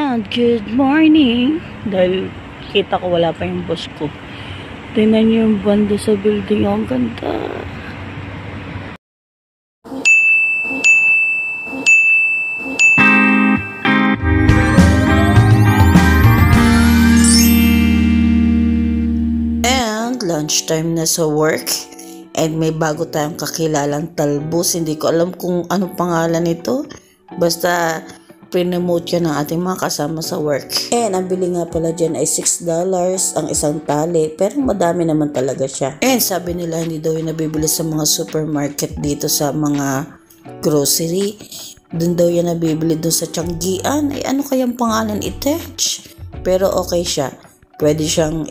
And good morning. Dahil kita ko wala pa yung boss ko. Tingnan niyo yung banda sa building. Ang ganda. And lunchtime na sa work. And may bago tayong kakilalang talbos. Hindi ko alam kung anong pangalan nito. Basta pre-promote yan ng ating mga kasama sa work. And ang bili nga pala dyan ay $6 ang isang tali. Pero madami naman talaga siya. And sabi nila hindi daw yung nabibili sa mga supermarket dito sa mga grocery. Doon daw yan nabibili doon sa Tianggian. Ay ano kayang pangalan itech? Pero okay siya. Pwede siyang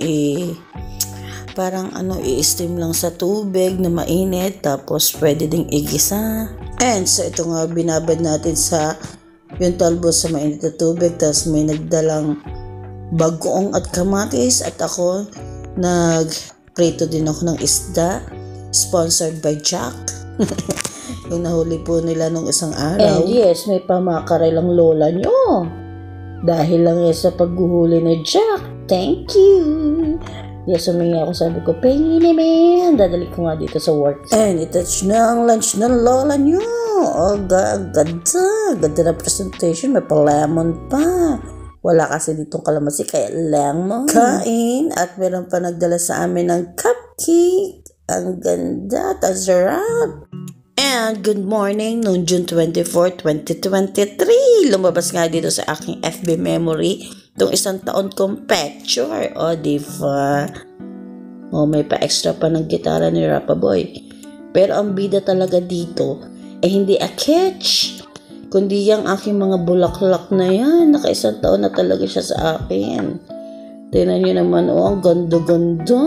parang i-steam lang sa tubig na mainit. Tapos pwede ding igisa. And so ito nga binabad natin sa yung talbos sa mainit na tubig. Tapos may nagdalang bagoong at kamatis. At ako nagprito din ako ng isda. Sponsored by Jack. Yung nahuli po nila nung isang araw. And yes, may pamakaray lang lola nyo. Dahil lang yan sa paghuhuli ni Jack. Thank you. Yes, humingi ako, sabi ko, pengi naman. Dadali ko nga dito sa work. And itouch na ang lunch ng lola nyo. Oh, ganda. Ganda na presentation. May pa-lemon pa. Wala kasi ditong kalamansi, kaya lemon. Kain. At meron pa nagdala sa amin ng cupcake. Ang ganda. Tazarap. And good morning, noong June 24, 2023. Lumabas nga dito sa aking FB memory itong isang taon kong picture. O, diba? O, may pa-extra pa ng gitara ni Rapaboy. Pero ang bida talaga dito ay hindi a catch, kundi yung aking mga bulaklak na yan. Naka-isang taon na talaga siya sa akin. Tingnan nyo naman, ang ganda-ganda.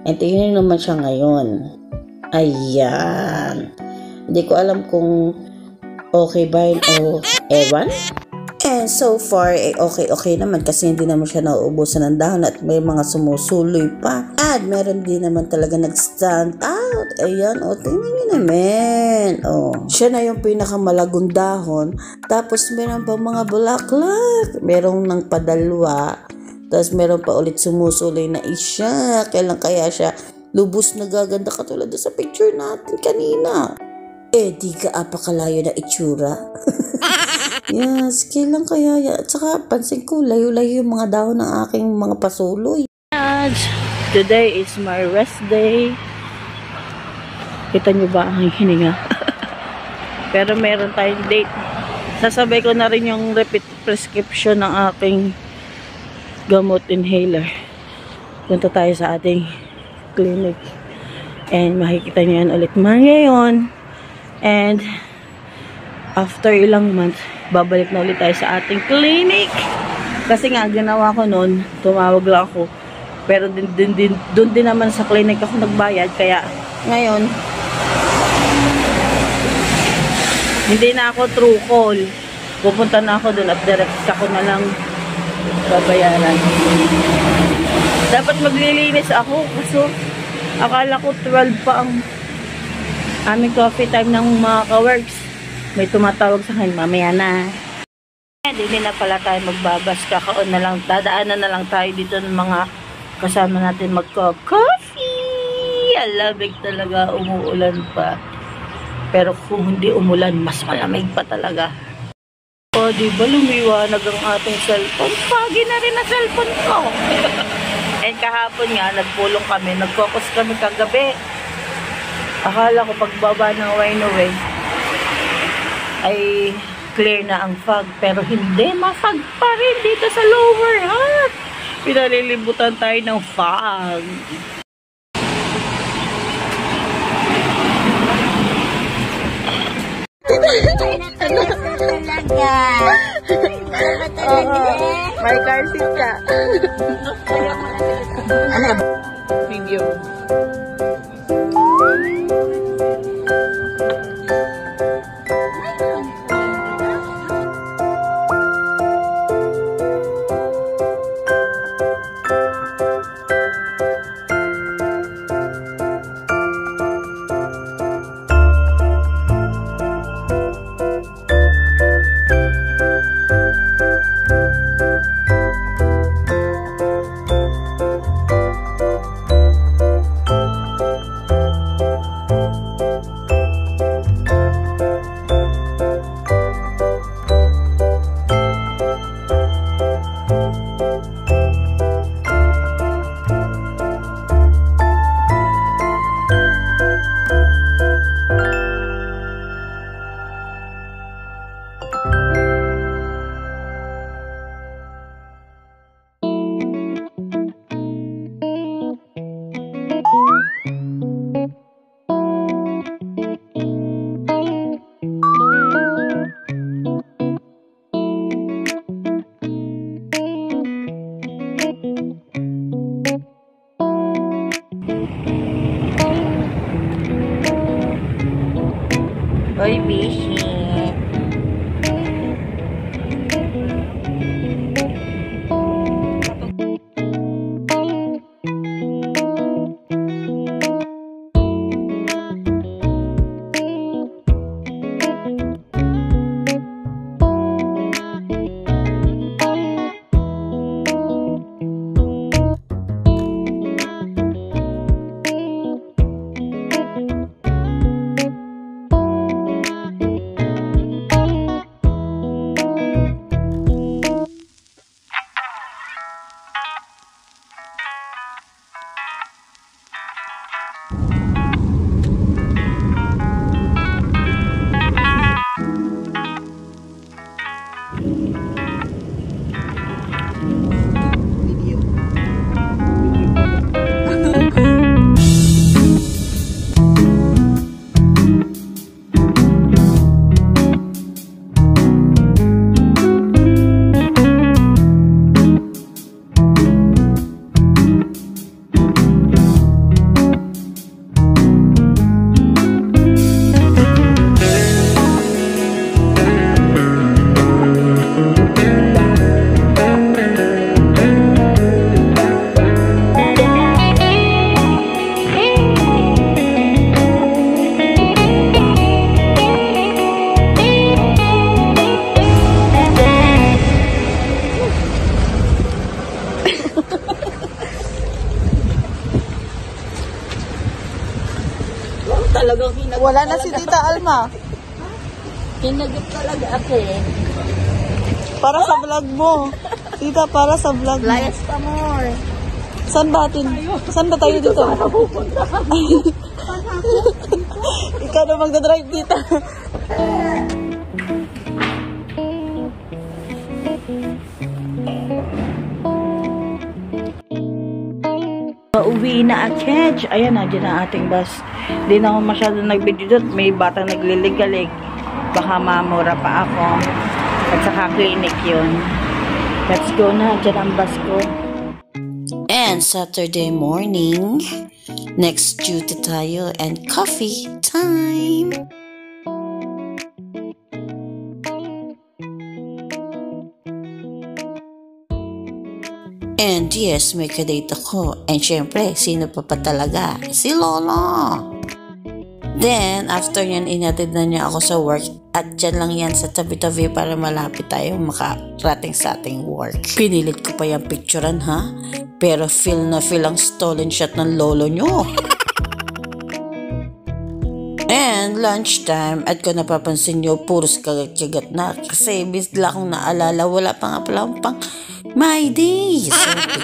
And tingnan nyo naman siya ngayon. Ayan. Hindi ko alam kung okay ba yun o ewan. And so far, okay naman kasi hindi naman siya nauubusan ng dahon at may mga sumusuloy pa. At meron din naman talaga nag-stand out. Ayan, tingnan nyo naman. Siya na yung pinakamalagong dahon. Tapos meron pa mga bulaklak. Meron ng padalwa. Tapos meron pa ulit sumusuloy na isa. Kailan kaya siya lubos na gaganda katulad sa picture natin kanina? Di ka apakalayo na itsura. Yes, kailan kaya yan? At saka pansin ko, layo-layo yung mga dahon ng aking mga pasuloy. Today is my rest day. Kita nyo ba ang hininga? Pero meron tayong date. Sasabay ko na rin yung repeat prescription ng aking gamot inhaler. Punta tayo sa ating clinic. And makikita nyo yan ulit ngayon. And after ilang months, babalik na ulit tayo sa ating clinic. Kasi nga, ginawa ko noon, tumawag lang ako. Pero doon din naman sa clinic ako nagbayad. Kaya ngayon, hindi na ako true call. Pupunta na ako doon at direct ako na lang babayaran. Dapat maglilinis ako kasi akala ko 12 pa ang aming coffee time ng mga ka-works. May tumatawag sa akin, mamaya na. Hindi na pala tayo magbabas. Kakaon na lang, dadaanan na lang tayo dito ng mga kasama natin magko-coffee. Alabig talaga, umuulan pa. Pero kung hindi umulan, mas malamig pa talaga. O, diba lumiwanag ang ating cellphone? Pagi na rin ang cellphone ko. And kahapon nga, nagpulong kami, nag-focus kami kagabi. Akala ko pagbaba ng Wainaway ay clear na ang fog. Pero hindi, mafog pa rin dito sa lower hat. Pinalilibutan tayo ng fog. May car seat ka. Ano? Video. talagang hinagot. Wala na si Tita Alma. Hinagot talaga ako eh. Para sa vlog mo. Tita, para sa vlog mo. Layas pa more. Saan ba tayo dito? Ikaw na magdadrive dito. Pauwi na at Kedge. Ayan, nandiyan na ating bus. Hindi na ako masyado nag-video doon. May batang nagliligalig. Baka mamura pa ako. At saka clinic yun. Let's go na. Diyan ang bus ko. And Saturday morning, next duty tayo and coffee time. And yes, may kadate ako. And syempre, sino pa talaga? Si Lola. Then, after yan, inatid na niya ako sa work. At dyan lang yan sa tabi-tabi para malapit tayo makarating sa ating work. Pinilit ko pa yung picturean ha. Pero feel na feel ang stolen shot ng lolo nyo. And lunchtime, at kung napapansin nyo, puros kagat-kagat na. Kasi bisla akong naalala, wala pa nga pala pang my days.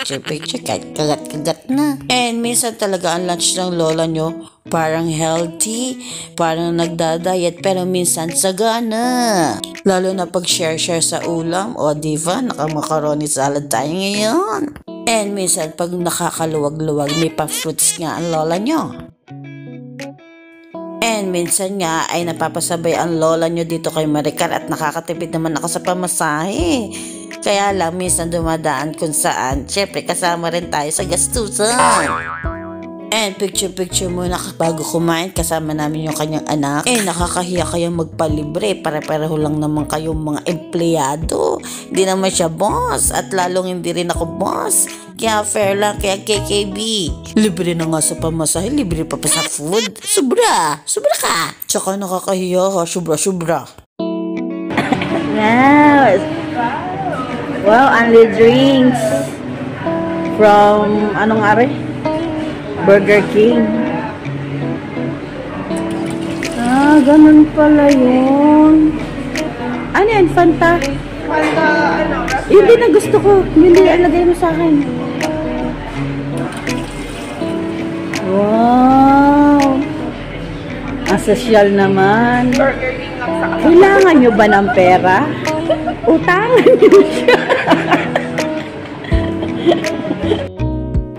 So, picture, kahit kagat-kagat na. And minsan talaga ang lunch ng lola nyo, parang healthy, parang nagda-diet, pero minsan sagana. Lalo na pag share-share sa ulam, o diva, naka-macaroni salad tayo ngayon. And minsan pag nakakaluwag-luwag, may pa-fruits nga ang lola nyo. And minsan nga ay napapasabay ang lola nyo dito kay Maricar at nakakatipid naman ako sa pamasahe. Kaya lang minsan dumadaan kung saan, syempre kasama rin tayo sa gastusan. And picture muna bago kumain, kasama namin yung kanyang anak. Eh nakakahiya kayong magpalibre, para-pareho lang naman kayong mga empleyado. Hindi naman siya boss at lalong hindi rin ako boss. Kaya fair lang, kaya KKB. Libre na nga sa pamasahe, libre pa sa food. Sobra ka. Tsaka nakakahiya ka, sobra. Wow, only drinks from anong are? Burger King. Ganun pala yun. Ano yan? Fanta? Fanta, ano? Yun din na gusto ko. Yun din alagay mo sa akin. Wow. Ang sosyal naman. Burger King lang sa akin. Kailangan nyo ba ng pera? Utangan nyo siya.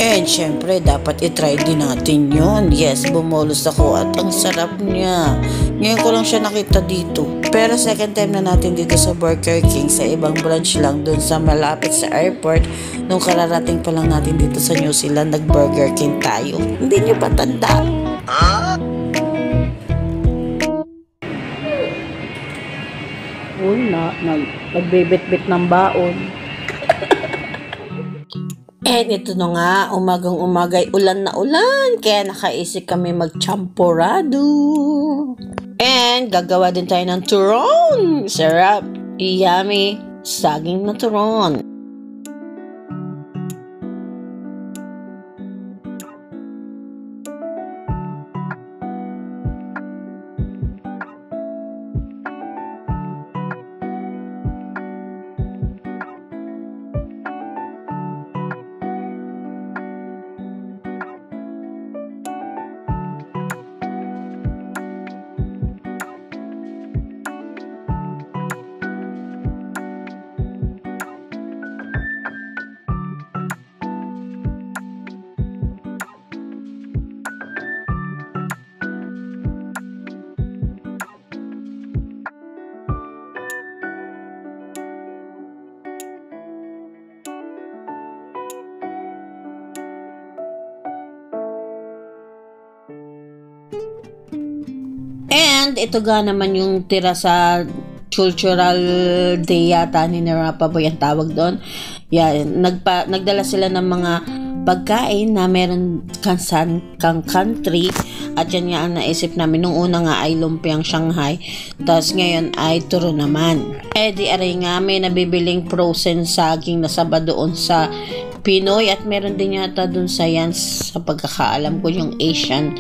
And syempre, dapat itry din natin yun. Yes, bumulos ako at ang sarap niya. Ngayon ko lang siya nakita dito. Pero second time na natin dito sa Burger King, sa ibang branch lang, dun sa malapit sa airport. Nung kararating pa lang natin dito sa New Zealand, nag-Burger King tayo. Hindi nyo ba tanda? Nagbibit-bit ng baon. And ito na nga, umagang-umagay, ulan na ulan. Kaya nakaisip kami mag-champorado. And gagawa din tayo ng turon. Sarap, yummy, saging na turon. And ito ga naman yung tira sa cultural day yata ni Narapa Boy ang tawag doon. Yan, nagdala sila ng mga pagkain na meron kang country at yan nga ang naisip namin. Nung una nga ay lumpiang Shanghai, tapos ngayon ay turo naman. Eh di aray nga may nabibiling frozen saging na saba doon sa Pinoy at meron din yata dun sa yan sa pagkakaalam ko yung Asian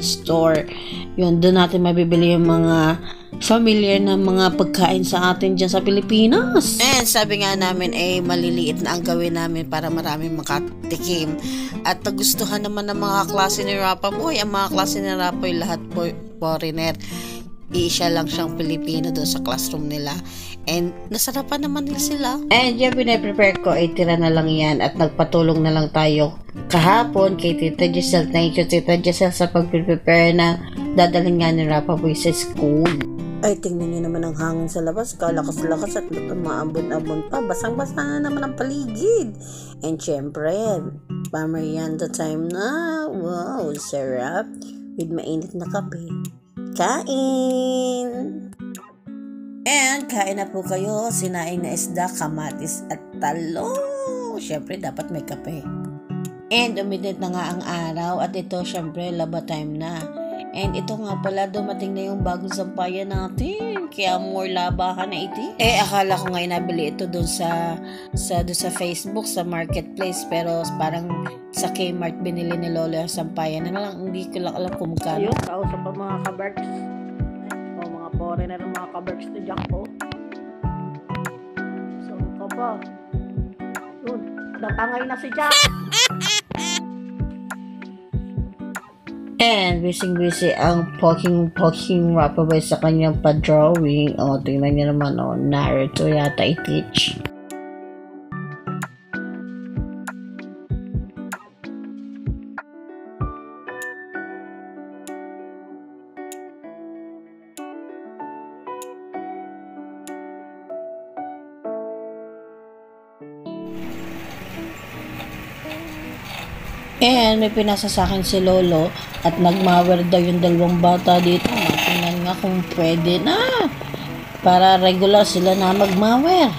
store. Yun, doon natin mabibili yung mga familiar na mga pagkain sa atin dyan sa Pilipinas. And sabi nga namin maliliit na ang gawin namin para maraming makatikim. At nagustuhan naman ng mga klase ni Rapaboy. Ang mga klase ni Rapaboy lahat po foreigner. Isa lang siyang Pilipino doon sa classroom nila. And nasarapan naman nila sila. And yung pinaprepare ko ay tira na lang yan at nagpatulong na lang tayo kahapon kay Tita Giselle. Thank you Tita Giselle sa pag-prepare na dadalhin nga ni Rapaboy sa school. Ay, tingnan nyo naman ang hangin sa labas. Kalakas-lakas at maabon-abon pa. Basang-basa na naman ang paligid. And syempre, pamerienda time na. Wow, sarap. With mainit na kape. Kain! And kain na po kayo. Sinaing na isda, kamatis at talong. Syempre, dapat may kape. And uminit na nga ang araw. At ito, syempre, laba time na. And ito nga pala, dumating na yung bagong sampayan natin. Kaya more labahan na iti. Akala ko nga nabili ito doon sa Facebook, sa marketplace. Pero parang sa Kmart binili ni Lolo yung sampayan. Na lang, hindi ko lang alam kung magkano. Ayun, kausap ang mga kaberks. O mga foreigner ng mga kaberks ni Jack po. So, ka ba? Yun, natangay na si Jack. And busy ang poking Rapaboy sa kanyang pa-drawing. O, tingnan niyo naman, Naruto yata i-teach. And may pinasa sa akin si Lolo at nagmawer daw yung dalawang bata dito. Tingnan nga kung pwede na para regular sila na magmawer.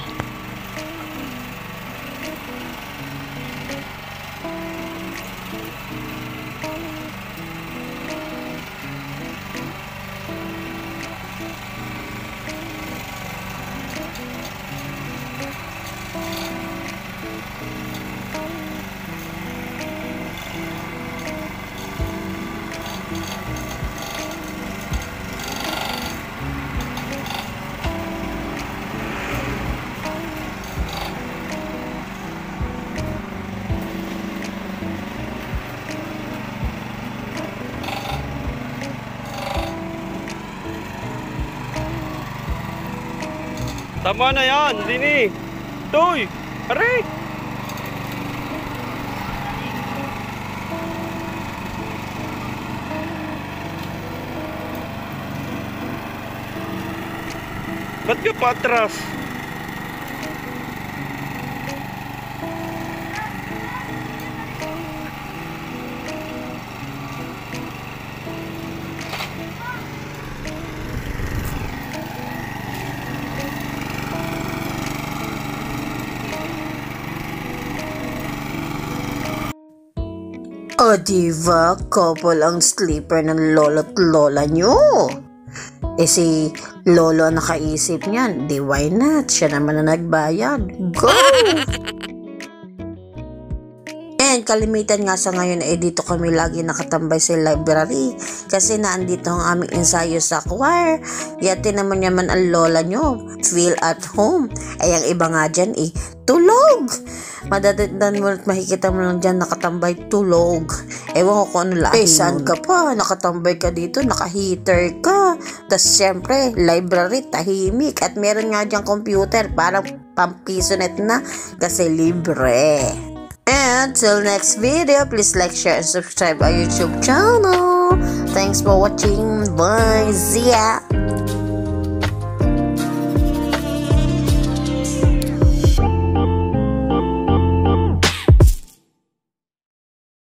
Tama na yan, Dini. Toy, aray. Ba't ka patras? O diba, couple ang sleeper ng lolo't lola nyo. Si Lolo ang nakaisip niyan, di why not? Siya naman na nagbayad. Go! And kalimitan nga sa ngayon dito kami lagi nakatambay sa library kasi naandito ang aming ensayo sa choir. Yati naman ang lola nyo, feel at home. Ay ang iba nga dyan tulog. Madadandan mo at makikita mo lang dyan nakatambay tulog. Ewan ko kung ano lahi saan ka pa? Nakatambay ka dito, nakaheater ka. Tapos syempre, library, tahimik. At meron nga dyan computer, parang pampisonet na kasi libre. And till next video, please like, share, and subscribe our YouTube channel. Thanks for watching. Bye. See ya.